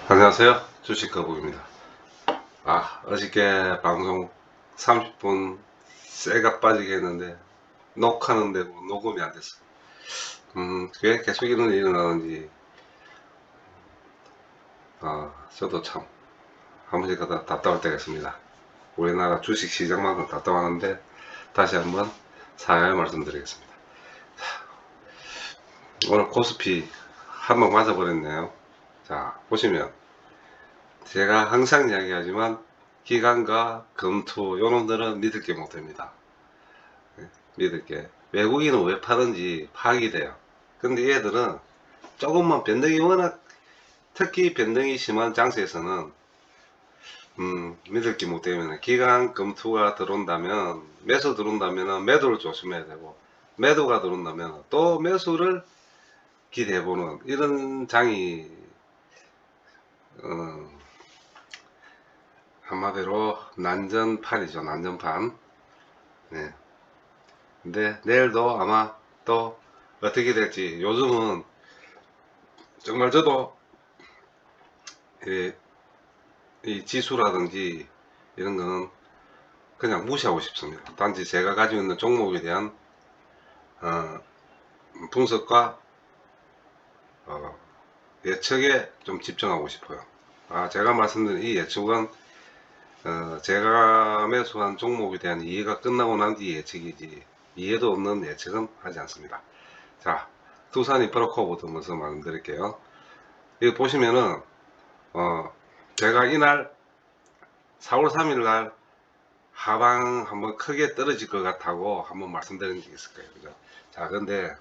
안녕하세요. 주식거북입니다. 어저께 방송 30분 쇠가 빠지게 했는데 녹화는 되고 녹음이 안 됐어요. 왜 계속 이런 일이 일어나는지 저도 참 한 번씩 가다 답답할 때가 있습니다. 우리나라 주식 시장만큼 답답하는데 다시 한번 사과의 말씀드리겠습니다. 오늘 코스피 한 방 맞아버렸네요. 자, 보시면 제가 항상 이야기하지만 기관과 검투 요놈들은 믿을 게 못됩니다. 믿을 게 외국인은 왜 파는지 파악이 돼요. 근데 얘들은 조금만 변동이 워낙 특히 변동이 심한 장세에서는 믿을 게 못되면 기관 검투가 들어온다면 매수 들어온다면 매도를 조심해야 되고 매도가 들어온다면 또 매수를 기대해보는 이런 장이 한마디로 난전판이죠. 난전판. 네. 근데 내일도 아마 또 어떻게 될지 요즘은 정말 저도 이 지수라든지 이런 거는 그냥 무시하고 싶습니다. 단지 제가 가지고 있는 종목에 대한 분석과 예측에 좀 집중하고 싶어요. 제가 말씀드린 이 예측은 제가 매수한 종목에 대한 이해가 끝나고 난 뒤 예측이지 이해도 없는 예측은 하지 않습니다. 자, 두산 인프라코어부터 먼저 말씀드릴게요. 여기 보시면은 제가 이날 4월 3일 날 하방 한번 크게 떨어질 것 같다고 한번 말씀드린 적이 있을 거예요. 그죠? 자, 근데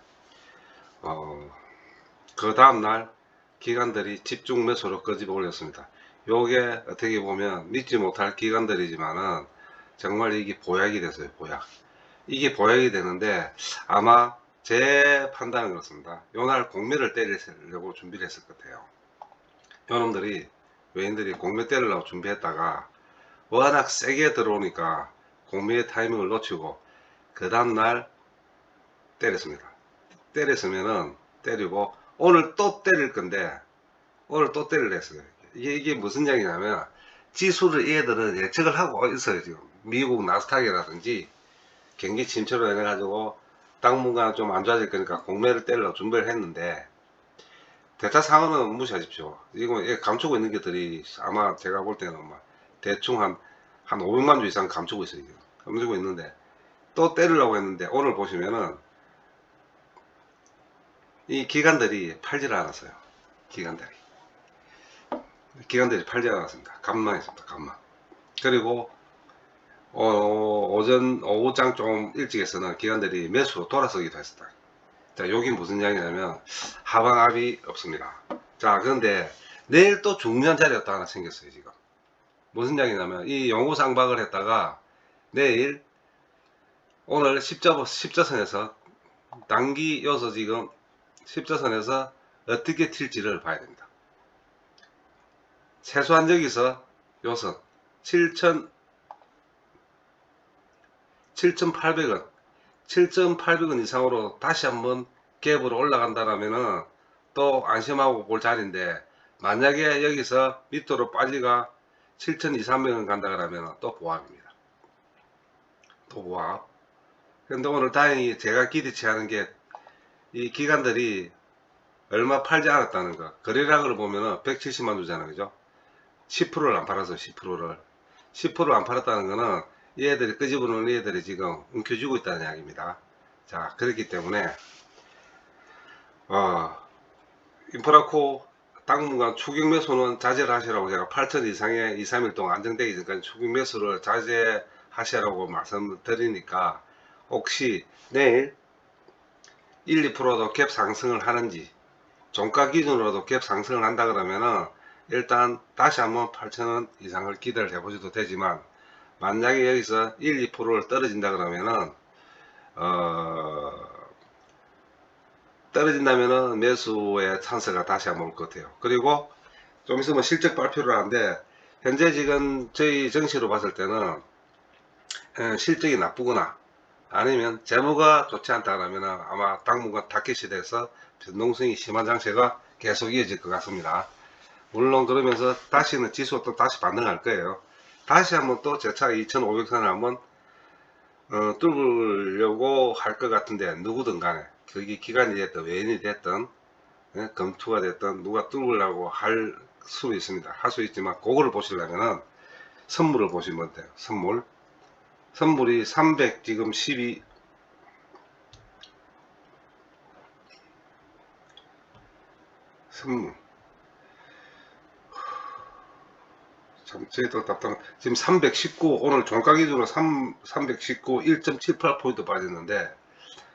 그 다음날 기관들이 집중 매수로 끄집어 올렸습니다. 요게 어떻게 보면 믿지 못할 기관들이지만은 정말 이게 보약이 됐어요. 보약. 이게 보약이 되는데 아마 제 판단은 그렇습니다. 요날 공매를 때리려고 준비를 했을 것 같아요. 요놈들이 외인들이 공매 때리려고 준비했다가 워낙 세게 들어오니까 공매의 타이밍을 놓치고 그 다음날 때렸습니다. 때렸으면은 때리고 오늘 또 때릴 건데 오늘 또 때리려 했어요. 이게 무슨 얘기냐면 지수를 얘들은 예측을 하고 있어요. 지금 미국 나스닥이라든지 경기 침체로 인해 가지고 당분간 좀 안 좋아질 거니까 공매를 때리려고 준비를 했는데 대차 상황은 무시하십시오. 이거 감추고 있는 것들이 아마 제가 볼 때는 대충 한 500만 주 이상 감추고 있어요. 감추고 있는데 또 때리려고 했는데 오늘 보시면은 이 기관들이 팔지를 않았어요. 기관들이 팔지 않았습니다. 감망했습니다. 감망. 그리고 오후장 좀 일찍에서는 기관들이 매수로 돌아서기도 했었다. 자, 여기 무슨 이야기냐면 하방압이 없습니다. 자, 그런데 내일 또 중요한 자리가 또 하나 생겼어요. 지금 무슨 이야기냐면 이 영구상박을 했다가 내일 오늘 십자선에서 단기 요소 지금 십자선에서 어떻게 튈지를 봐야 됩니다. 최소한 여기서 요선 7,800원 7,800원 이상으로 다시 한번 갭으로 올라간다라면은 또 안심하고 볼 자리인데 만약에 여기서 밑으로 빠지가 7,200원 간다 그러면 또 보합입니다. 또 보합. 근데 오늘 다행히 제가 기대치 하는 게 이 기관들이 얼마 팔지 않았다는 거. 거래량을 보면은 170만 주잖아요. 그죠? 10%를 안 팔았어. 10%를 안 팔았다는 거는 얘들이 끄집어놓은 얘들이 지금 움켜쥐고 있다는 이야기입니다. 자, 그렇기 때문에 인프라코 당분간 추격 매수는 자제를 하시라고 제가 8천 이상의 2, 3일 동안 안정되기 전까지 추격 매수를 자제하시라고 말씀드리니까 혹시 내일 1, 2%도 갭 상승을 하는지 종가 기준으로도 갭 상승을 한다 그러면은 일단 다시 한번 8,000원 이상을 기대를 해보셔도 되지만 만약에 여기서 1, 2%를 떨어진다 그러면은 떨어진다면은 매수의 찬스가 다시 한번 올 것 같아요. 그리고 좀 있으면 실적 발표를 하는데 현재 지금 저희 정시로 봤을 때는 실적이 나쁘거나 아니면 재무가 좋지 않다 그러면 아마 당분간 타켓이 돼서 변동성이 심한 장세가 계속 이어질 것 같습니다. 물론 그러면서 다시는 지수가 또 다시 반등할 거예요. 다시 한번 또 재차 2500선을 한번 뚫으려고 할 것 같은데, 누구든 간에 그게 기관이 됐든 외인이 됐든 검투가 됐든 누가 뚫으려고 할 수 있습니다. 할 수 있지만 그거를 보시려면은 선물을 보시면 돼요. 선물이 300 지금 12 선물 참 저희도 답답한 지금 319 오늘 종가 기준으로 319 1.78포인트 빠졌는데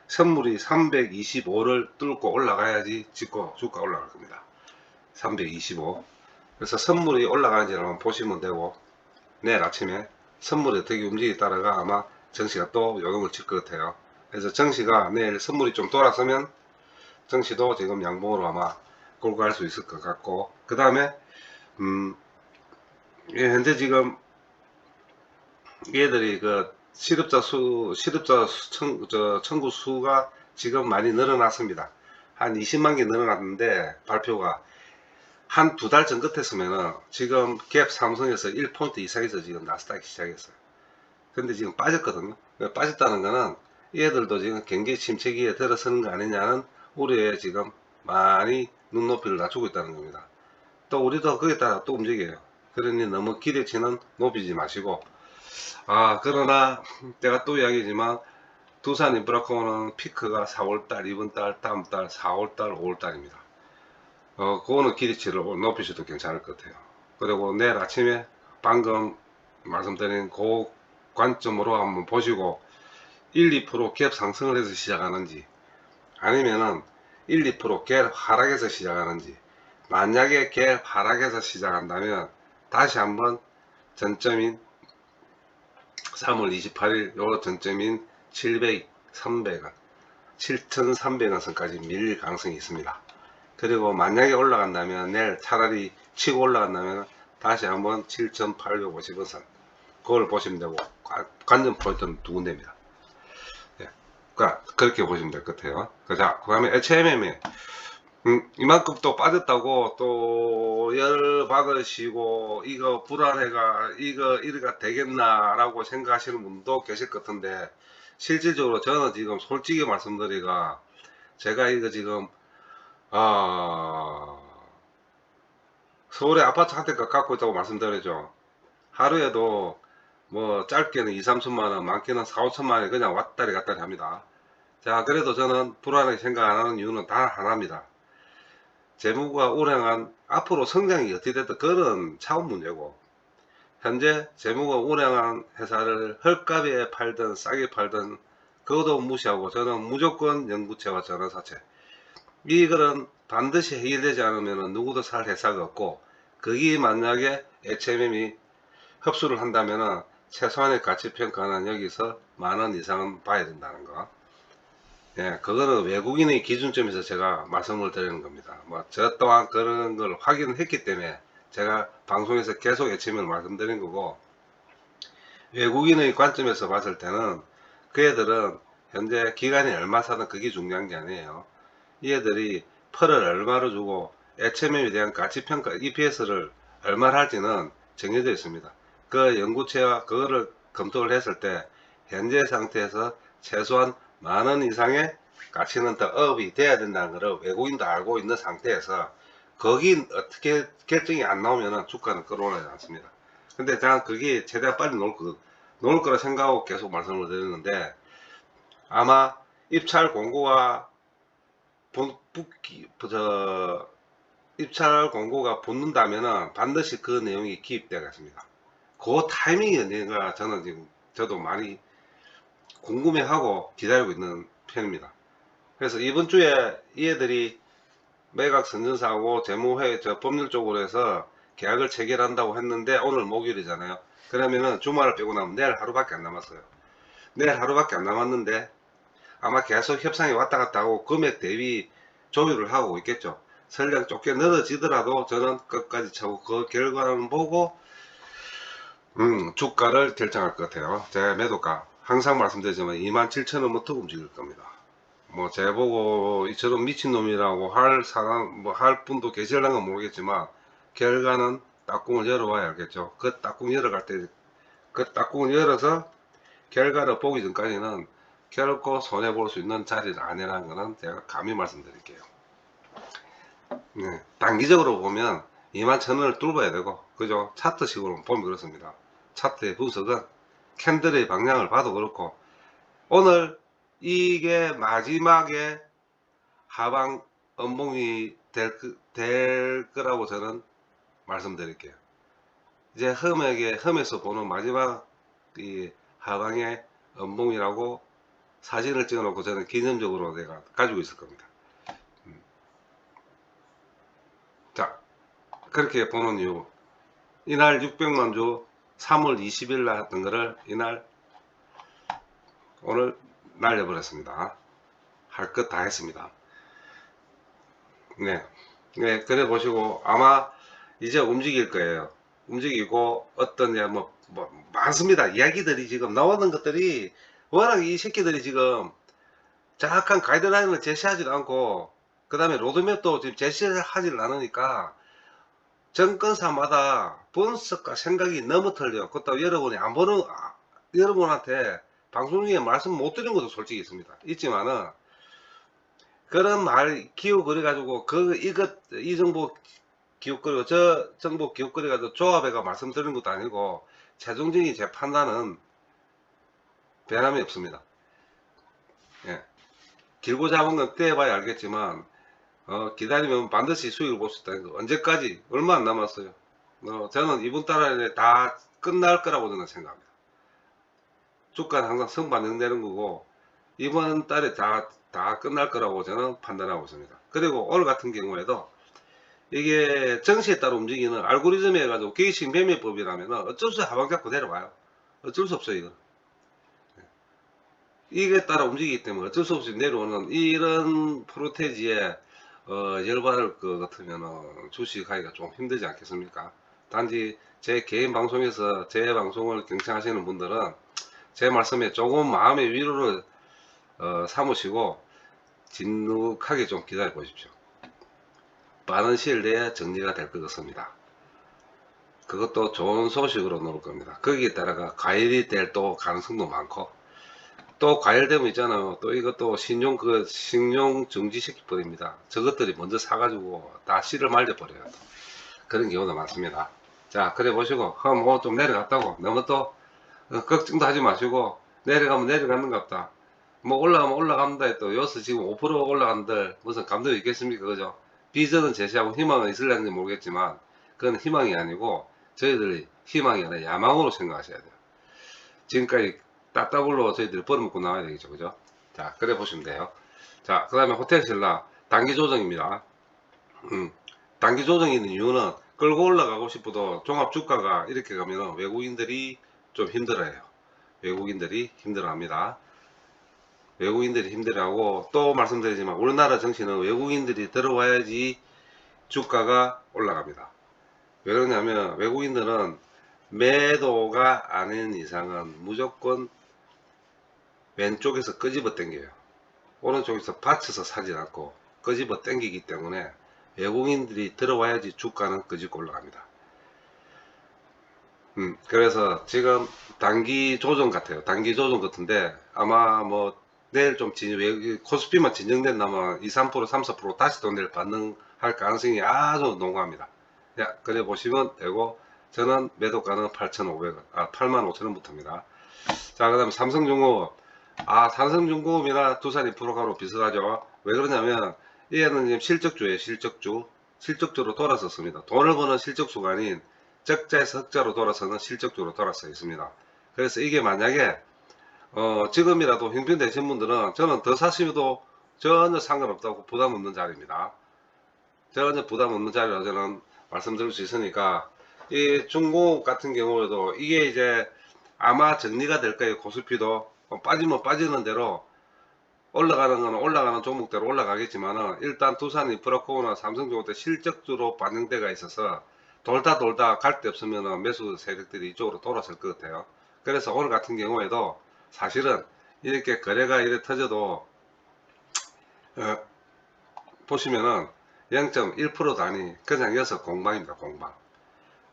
선물이 325를 뚫고 올라가야지 주가 올라갈 겁니다. 325. 그래서 선물이 올라가는지 한번 보시면 되고, 내일 아침에 선물이 어떻게 움직이에 따라가 아마 정시가 또 요동을 칠 것 같아요. 그래서 정시가 내일 선물이 좀 돌아서면 정시도 지금 양봉으로 아마 끌고 갈 수 있을 것 같고, 그 다음에 현재 지금 얘들이 그 실업자 청구 수가 지금 많이 늘어났습니다. 한 20만 개 늘어났는데, 발표가 한 두 달 전 끝했으면은 지금 갭 삼성에서 1포인트 이상에서 지금 나스닥이 시작했어요. 근데 지금 빠졌거든요. 빠졌다는 거는 얘들도 지금 경기 침체기에 들어서는 거 아니냐는 우려에 지금 많이 눈높이를 낮추고 있다는 겁니다. 또 우리도 거기에 따라 또 움직여요. 그러니 너무 기대치는 높이지 마시고, 그러나 제가 또 이야기지만 두산 인프라코어는 피크가 4월달, 이번달, 다음달, 4월달, 5월달입니다. 그거는 기대치를 높이셔도 괜찮을 것 같아요. 그리고 내일 아침에 방금 말씀드린 그 관점으로 한번 보시고 1, 2% 갭 상승을 해서 시작하는지, 아니면은 1, 2% 갭 하락해서 시작하는지. 만약에 갭 하락해서 시작한다면 다시 한번 전점인 3월 28일 요 전점인 700, 300원, 7,300원 선까지 밀릴 가능성이 있습니다. 그리고 만약에 올라간다면 내일 차라리 치고 올라간다면 다시 한번 7,850원 선, 그걸 보시면 되고, 관전 포인트는 두 군데입니다. 예. 그러니까 그렇게 보시면 될 것 같아요. 자, 그 다음에 HMM이 이만큼 또 빠졌다고 또 열 받으시고 이거 불안해가 이래가 되겠나 라고 생각하시는 분도 계실 것 같은데, 실질적으로 저는 지금 솔직히 말씀드리가, 제가 이거 지금 서울에 아파트 한 대가 갖고 있다고 말씀드렸죠. 하루에도 뭐 짧게는 2, 3천만원, 많게는 4, 5천만원이 그냥 왔다리 갔다리 합니다. 자, 그래도 저는 불안하게 생각 안 하는 이유는 다 하나입니다. 재무가 우량한, 앞으로 성장이 어떻게 됐든 그런 차원 문제고, 현재 재무가 우량한 회사를 헐값에 팔든 싸게 팔든 그것도 무시하고 저는 무조건 연구체와 전환사채, 이거는 반드시 해결되지 않으면 누구도 살 회사가 없고, 거기 만약에 HMM이 흡수를 한다면 최소한의 가치평가는 여기서 10,000원 이상은 봐야 된다는 거. 예, 그거는 외국인의 기준점에서 제가 말씀을 드리는 겁니다. 뭐, 저 또한 그런 걸 확인했기 때문에 제가 방송에서 계속 HMM을 말씀드린 거고, 외국인의 관점에서 봤을 때는 그 애들은 현재 기간이 얼마 사든 그게 중요한 게 아니에요. 이 애들이 펄을 얼마로 주고 HMM에 대한 가치평가 EPS를 얼마를 할지는 정해져 있습니다. 그 연구체와 그거를 검토를 했을 때 현재 상태에서 최소한 10,000원 이상의 가치는 더 업이 돼야 된다는 것을 외국인도 알고 있는 상태에서, 거기 어떻게 결정이 안 나오면 주가는 끌어올라지 않습니다. 근데 저는 그게 최대한 빨리 놓을 거라 생각하고 계속 말씀을 드렸는데, 아마 입찰 공고가 입찰 공고가 붙는다면은 반드시 그 내용이 기입되겠습니다. 그 타이밍이 내가 저는 지금 저도 많이 궁금해하고 기다리고 있는 편입니다. 그래서 이번 주에 얘들이 매각 선전사하고 재무회 법률 쪽으로 해서 계약을 체결한다고 했는데, 오늘 목요일이잖아요. 그러면은 주말을 빼고 나면 내일 하루밖에 안 남았어요. 내일 하루밖에 안 남았는데 아마 계속 협상이 왔다 갔다 하고 금액 대비 조율을 하고 있겠죠. 설령 좁게 늘어지더라도 저는 끝까지 차고 그 결과를 보고 주가를 결정할 것 같아요. 제 매도가 항상 말씀드리지만 27,000원부터 움직일 겁니다. 뭐 제보고 이처럼 미친놈이라고 할 사람 뭐 할 분도 계실랑은 모르겠지만, 결과는 딱꿍을 열어봐야 알겠죠. 그 딱꿍 열어갈 때, 그 딱꿍을 열어서 결과를 보기 전까지는 결코 손해볼 수 있는 자리를 아니라는 거는 제가 감히 말씀드릴게요. 네, 단기적으로 보면 21,000원을 뚫어야 되고, 그죠? 차트식으로 보면 그렇습니다. 차트의 분석은 캔들의 방향을 봐도 그렇고, 오늘 이게 마지막에 하방 음봉이 될 거라고 저는 말씀드릴게요. 이제 흠에서 보는 마지막 이 하방의 음봉이라고 사진을 찍어 놓고 저는 기념적으로 내가 가지고 있을 겁니다. 자, 그렇게 보는 이유, 이날 600만 주 3월 20일 날 했던 거를 이날 오늘 날려버렸습니다. 할 것 다 했습니다. 네, 네, 그래 보시고 아마 이제 움직일 거예요. 움직이고 어떤 뭐 많습니다. 이야기들이 지금 나오는 것들이 워낙 이 새끼들이 지금 정확한 가이드라인을 제시하지도 않고 그 다음에 로드맵도 지금 제시를 하질 않으니까 정권사마다 분석과 생각이 너무 틀려. 그렇다고 여러분이 안 보는 여러분한테 방송 중에 말씀 못 드린 것도 솔직히 있습니다. 있지만은 그런 말 기웃거려 가지고 이 정보 기웃거리고 저 정보 기웃거려 가지고 조합해가 말씀드리는 것도 아니고 최종적인 제 판단은 변함이 없습니다. 예. 길고 잡은 건 떼봐야 알겠지만 기다리면 반드시 수익을 볼 수 있다는 거. 언제까지? 얼마 안 남았어요. 저는 이번 달 안에 다 끝날 거라고 저는 생각합니다. 주가는 항상 선반영되는 거고 이번 달에 다 끝날 거라고 저는 판단하고 있습니다. 그리고 오늘 같은 경우에도 이게 정시에 따라 움직이는 알고리즘에 해가지고 기계식 매매법이라면 어쩔 수 없이 하방 잡고 내려와요. 어쩔 수 없어요, 이거. 이게 따라 움직이기 때문에 어쩔 수 없이 내려오는 이런 프로테지에 열받을 것 같으면 주식하기가 좀 힘들지 않겠습니까? 단지 제 개인 방송에서 제 방송을 경청하시는 분들은 제 말씀에 조금 마음의 위로를 삼으시고 진득하게 좀 기다려 보십시오. 빠른 시일 내에 정리가 될 것 같습니다. 그것도 좋은 소식으로 나올 겁니다. 거기에 따라가 과열이 될 또 가능성도 많고 또 과열되면 있잖아요. 또 이것도 신용 정지시켜 버립니다. 저것들이 먼저 사가지고 다 씨를 말려버려요. 그런 경우도 많습니다. 자, 그래 보시고 뭐 좀 내려갔다고 너무 또 걱정도 하지 마시고 내려가면 내려가는 것 같다. 뭐 올라가면 올라갑니다. 또 여기서 지금 5% 올라간들 무슨 감동이 있겠습니까? 그죠? 비전은 제시하고 희망은 있을는지 모르겠지만 그건 희망이 아니고 저희들이 희망이 아니라 야망으로 생각하셔야 돼요. 지금까지 따따블로 저희들이 벌어먹고 나와야 되겠죠. 그죠? 자, 그래 보시면 돼요. 자, 그 다음에 호텔신라 단기 조정입니다. 단기 조정이 있는 이유는 끌고 올라가고 싶어도 종합주가가 이렇게 가면 외국인들이 좀 힘들어해요. 외국인들이 힘들어합니다. 외국인들이 힘들어하고 또 말씀드리지만 우리나라 정치는 외국인들이 들어와야지 주가가 올라갑니다. 왜 그러냐면 외국인들은 매도가 아닌 이상은 무조건 왼쪽에서 끄집어 당겨요. 오른쪽에서 받쳐서 사지 않고 끄집어 당기기 때문에 외국인들이 들어와야지 주가는 끄집고 올라갑니다. 그래서 지금 단기 조정 같아요. 단기 조정 같은데 아마 뭐 내일 좀 코스피만 진정된다면 2, 3%, 3, 4% 다시 또 내일 반등할 가능성이 아주 농후합니다. 야, 그래 보시면 되고 저는 매도가는 8,500원, 85,000원부터입니다. 자, 그 다음에 삼성중공업. 삼성중공업이나 두산인프로가로 비슷하죠. 왜 그러냐면 얘는 지금 실적주예요. 실적주로 돌아섰습니다. 돈을 버는 실적주가 아닌 적자에서 흑자로 돌아서는 실적주로 돌아서 있습니다. 그래서 이게 만약에 지금이라도 형편 되신 분들은 저는 더 사시면도 전혀 상관없다고 부담 없는 자리입니다. 전혀 부담 없는 자리라 저는 말씀드릴 수 있으니까 이 중공업 같은 경우에도 이게 이제 아마 정리가 될 거예요. 코스피도 빠지면 빠지는 대로 올라가는 건 올라가는 종목대로 올라가겠지만은 일단 두산인프라코어나 삼성중공업 실적주로 반영대가 있어서 돌다 갈 데 없으면 매수 세력들이 이쪽으로 돌아설 것 같아요. 그래서 오늘 같은 경우에도 사실은 이렇게 거래가 이래 터져도 보시면은 0.1%도 아니 그냥 여기서 공방입니다.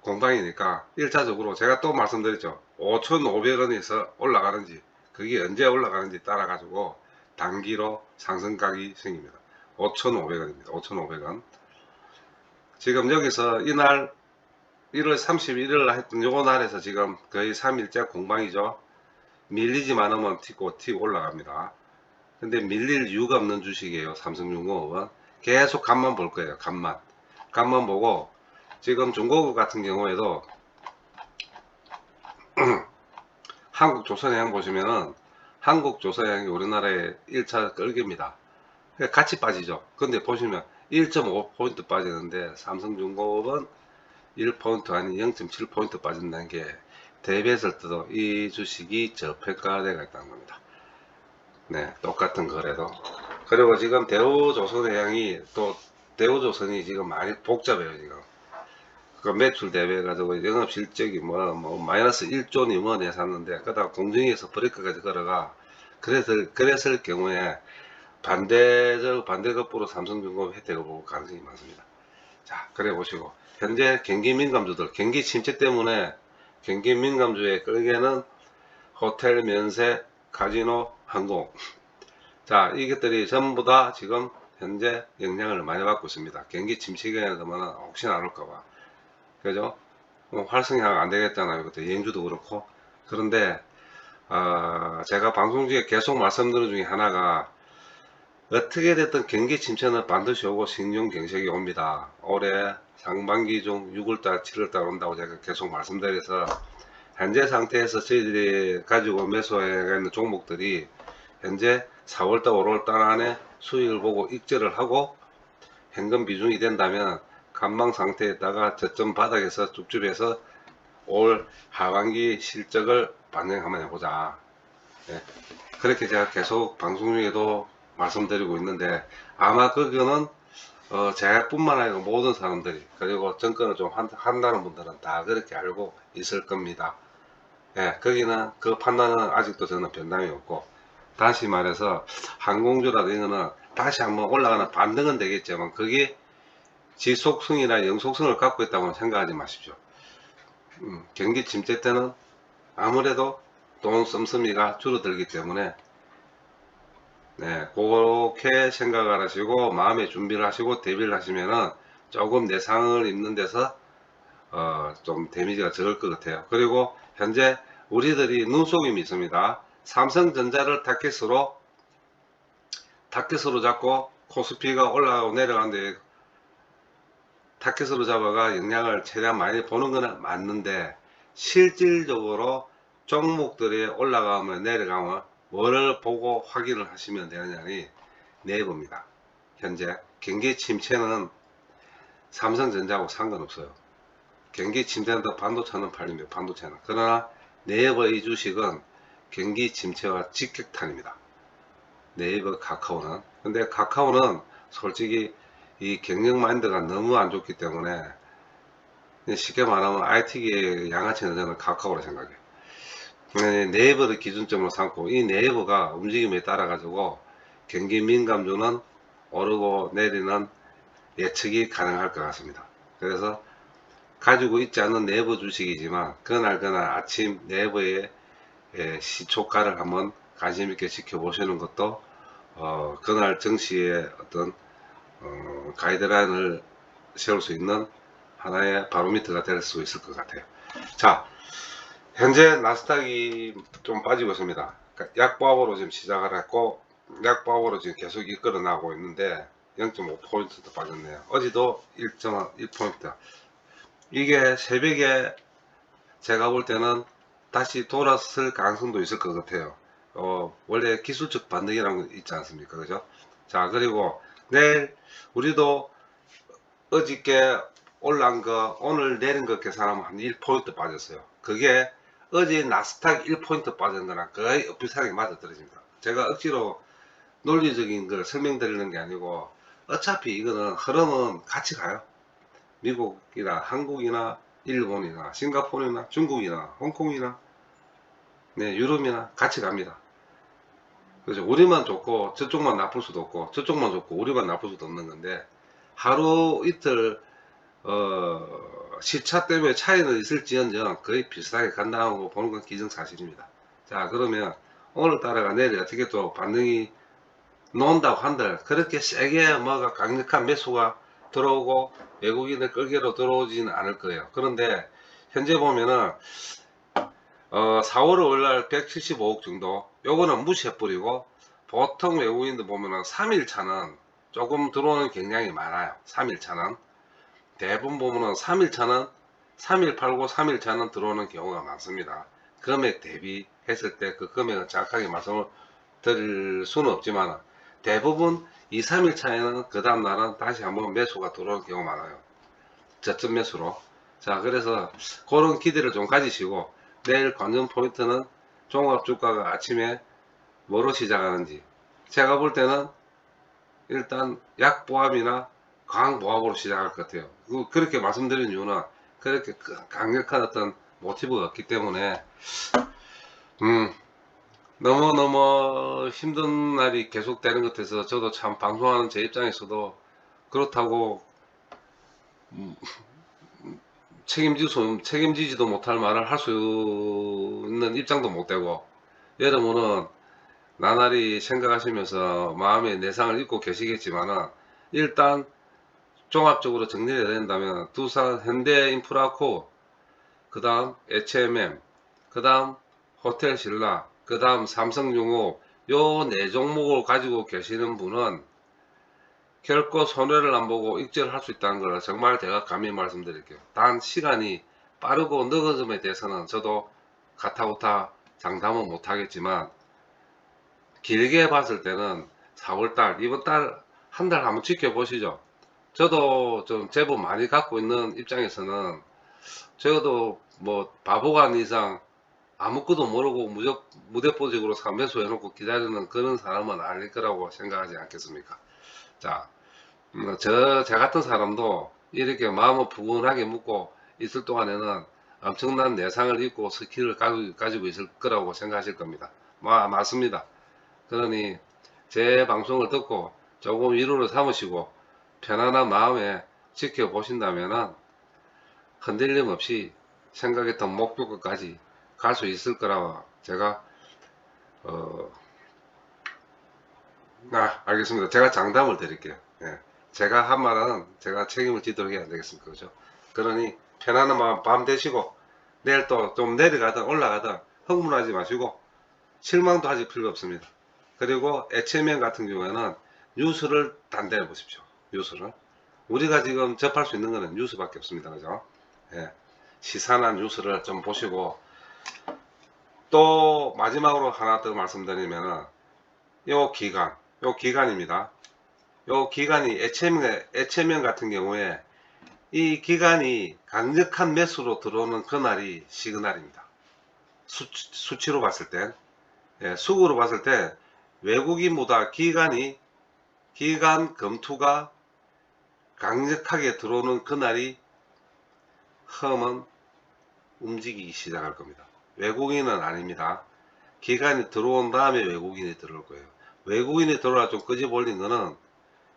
공방이니까 1차적으로 제가 또 말씀드렸죠. 5,500원에서 올라가는지 그게 언제 올라가는지 따라 가지고 단기로 상승각이 생깁니다. 5,500원입니다. 5,500원. 지금 여기서 이날 1월 31일 날 했던 요거 날에서 지금 거의 3일째 공방이죠. 밀리지만 하면 튀고 올라갑니다. 근데 밀릴 이유가 없는 주식이에요. 삼성중공업은 계속 간만 볼 거예요. 간만 보고 지금 중공업 같은 경우에도 한국조선해양 보시면은 한국조선해양이 우리나라의 1차 끌기입니다. 같이 빠지죠. 근데 보시면 1.5포인트 빠지는데 삼성중공업은 1포인트 아니 0.7포인트 빠진다는 게 대비했을 때도 이 주식이 저평가되어 있다는 겁니다. 네, 똑같은 거래도. 그리고 지금 대우조선해양이 또 대우조선이 지금 많이 복잡해요. 지금 그 매출 대비해가지고 영업실적이 뭐 마이너스 1조니 뭐 내샀는데 그다음 공정위에서 브레이크까지 걸어가 그랬을 경우에 반대급부로 삼성중공업 혜택을 보고 가능성이 많습니다. 자, 그래 보시고 현재 경기 민감주들 경기 침체 때문에 경기 민감주의 끌개는 호텔, 면세, 카지노, 항공. 자, 이것들이 전부 다 지금 현재 영향을 많이 받고 있습니다. 경기 침체가 되면 혹시나 안 올까봐. 그죠? 활성이 안 되겠잖아요. 그때 여행주도 그렇고. 그런데, 제가 방송 중에 계속 말씀드린 중에 하나가, 어떻게 됐든 경기 침체는 반드시 오고 신용경색이 옵니다. 올해 상반기 중 6월달, 7월달 온다고 제가 계속 말씀드려서, 현재 상태에서 저희들이 가지고 매수해 있는 종목들이 현재 4월달, 5월달 안에 수익을 보고 익절을 하고 현금 비중이 된다면 간망 상태에다가 저점 바닥에서 줍줍해서 올 하반기 실적을 반영 한번 해보자. 네. 그렇게 제가 계속 방송 중에도 말씀드리고 있는데 아마 그거는 제가뿐만 아니라 모든 사람들이 그리고 정권을 좀 한다는 분들은 다 그렇게 알고 있을 겁니다. 예, 거기는 그 판단은 아직도 저는 변함이 없고 다시 말해서 항공주라도 이거는 다시 한번 올라가는 반등은 되겠지만 그게 지속성이나 영속성을 갖고 있다고 생각하지 마십시오. 경기 침체 때는 아무래도 돈 씀씀이가 줄어들기 때문에 네, 그렇게 생각을 하시고 마음의 준비를 하시고 대비를 하시면은 조금 내상을 입는 데서 좀 데미지가 적을 것 같아요. 그리고 현재 우리들이 눈속임이 있습니다. 삼성전자를 타켓으로 잡고 코스피가 올라가고 내려가는데 타켓으로 잡아가 영향을 최대한 많이 보는 건 맞는데 실질적으로 종목들이 올라가면 내려가면 뭐를 보고 확인을 하시면 되느냐니 네이버입니다. 현재 경기 침체는 삼성전자하고 상관없어요. 경기 침체는 반도체는 팔립니다. 반도체는. 그러나 네이버 이 주식은 경기 침체와 직격탄입니다. 네이버 카카오는. 근데 카카오는 솔직히 이 경영 마인드가 너무 안 좋기 때문에 쉽게 말하면 IT계의 양아치는 저는 카카오라 생각해요. 네이버를 기준점으로 삼고 이 네이버가 움직임에 따라 가지고 경기 민감주는 오르고 내리는 예측이 가능할 것 같습니다. 그래서 가지고 있지 않은 네이버 주식이지만 그날 아침 네이버의 시초가를 한번 관심 있게 지켜보시는 것도 그날 증시의 어떤 가이드라인을 세울 수 있는 하나의 바로미터가 될 수 있을 것 같아요. 자, 현재 나스닥이 좀 빠지고 있습니다. 그러니까 약보합으로 지금 시작을 했고 약보합으로 지금 계속 이끌어 나가고 있는데 0.5포인트도 빠졌네요. 어제도 1.1포인트. 이게 새벽에 제가 볼 때는 다시 돌았을 가능성도 있을 것 같아요. 원래 기술적 반등이라는 거 있지 않습니까? 그죠? 자, 그리고 내일 우리도 어저께 올라온 거 오늘 내린 거 계산하면 한 1포인트 빠졌어요. 그게 어제 나스닥 1포인트 빠진 거랑 거의 비슷하게 맞아 떨어집니다. 제가 억지로 논리적인 걸 설명드리는 게 아니고 어차피 이거는 흐름은 같이 가요. 미국이나 한국이나 일본이나 싱가포르나 중국이나 홍콩이나 네, 유럽이나 같이 갑니다. 그래서 우리만 좋고 저쪽만 나쁠 수도 없고 저쪽만 좋고 우리만 나쁠 수도 없는 건데 하루 이틀 시차 때문에 차이는 있을지언정 거의 비슷하게 간다고 보는 건 기정사실입니다. 자, 그러면 오늘따라가 내일 어떻게 또 반등이 놓는다고 한들 그렇게 세게 뭐가 강력한 매수가 들어오고 외국인을 끌개로 들어오지는 않을 거예요. 그런데 현재 보면은 4월 5일날 175억 정도, 요거는 무시해버리고, 보통 외국인들 보면은 3일차는 조금 들어오는 경향이 많아요. 3일차는 대부분 보면은 3일차는 3일 팔고 3일차는 들어오는 경우가 많습니다. 금액 대비했을 때 그 금액은 정확하게 말씀을 드릴 수는 없지만 대부분 2, 3일 차에는 그 다음날은 다시 한번 매수가 들어오는 경우가 많아요. 저점 매수로. 자, 그래서 그런 기대를 좀 가지시고, 내일 관전 포인트는 종합주가가 아침에 뭐로 시작하는지, 제가 볼 때는 일단 약보합이나 강보합으로 시작할 것 같아요. 그렇게 말씀드린 이유는 그렇게 강력한 어떤 모티브가 없기 때문에 너무너무 힘든 날이 계속되는 것 같아서, 저도 참 방송하는 제 입장에서도 그렇다고 책임지지도 못할 말을 할 수 있는 입장도 못 되고, 여러분은 나날이 생각하시면서 마음의 내상을 잊고 계시겠지만은, 일단 종합적으로 정리해야 된다면 두산 현대인프라코, 그 다음 HMM, 그 다음 호텔신라, 그 다음 삼성용업, 요 네 종목을 가지고 계시는 분은 결코 손해를 안 보고 익절할 수 있다는 걸 정말 제가 감히 말씀드릴게요. 단 시간이 빠르고 늦은 점에 대해서는 저도 가타부타 장담은 못하겠지만, 길게 봤을 때는 4월달, 이번 달 한 달 한번 지켜보시죠. 저도 좀 제법 많이 갖고 있는 입장에서는, 저도 뭐 바보가 아닌 이상 아무것도 모르고 무대포직으로 매수 해놓고 기다리는 그런 사람은 아닐 거라고 생각하지 않겠습니까? 자, 제 같은 사람도 이렇게 마음을 푸근하게 묻고 있을 동안에는 엄청난 내상을 입고 스킬을 가지고 있을 거라고 생각하실 겁니다. 맞습니다. 그러니 제 방송을 듣고 조금 위로를 삼으시고 편안한 마음에 지켜보신다면 흔들림 없이 생각했던 목표까지 갈 수 있을 거라고 제가 알겠습니다. 제가 장담을 드릴게요. 예. 제가 한 말은 제가 책임을 지도록 해야 되겠습니까? 그죠? 그러니 편안한 밤 되시고, 내일 또 좀 내려가든 올라가든 흥분하지 마시고 실망도 하실 필요 없습니다. 그리고 HMM 같은 경우에는 뉴스를 단단히 보십시오. 뉴스를. 우리가 지금 접할 수 있는 거는 뉴스밖에 없습니다. 그죠? 예. 시사나 뉴스를 좀 보시고, 또 마지막으로 하나 더 말씀드리면은 요 기간입니다. 요 기간이 HMM 같은 경우에 이 기간이 강력한 매수로 들어오는 그날이 시그널입니다. 수치로 봤을 때, 예, 수급으로 봤을 때 외국인보다 기간 검투가 강력하게 들어오는 그날이 험은 움직이기 시작할 겁니다. 외국인은 아닙니다. 기간이 들어온 다음에 외국인이 들어올 거예요. 외국인이 들어와 좀 끄집 올린 거는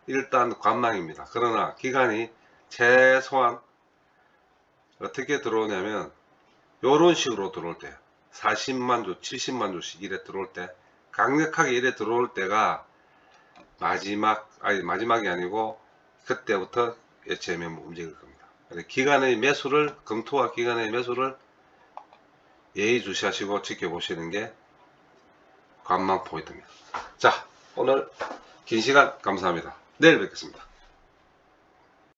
일단 관망입니다. 그러나 기간이 최소한 어떻게 들어오냐면 요런 식으로 들어올 때 40만 주 70만 주씩 이래 들어올 때, 강력하게 이래 들어올 때가 마지막이 아니고 그때부터 HMM 움직일 겁니다. 기간의 매수를, 검토와 기간의 매수를 예의주시하시고 지켜보시는 게 관망 포인트입니다. 자, 오늘 긴 시간 감사합니다. 내일 뵙겠습니다.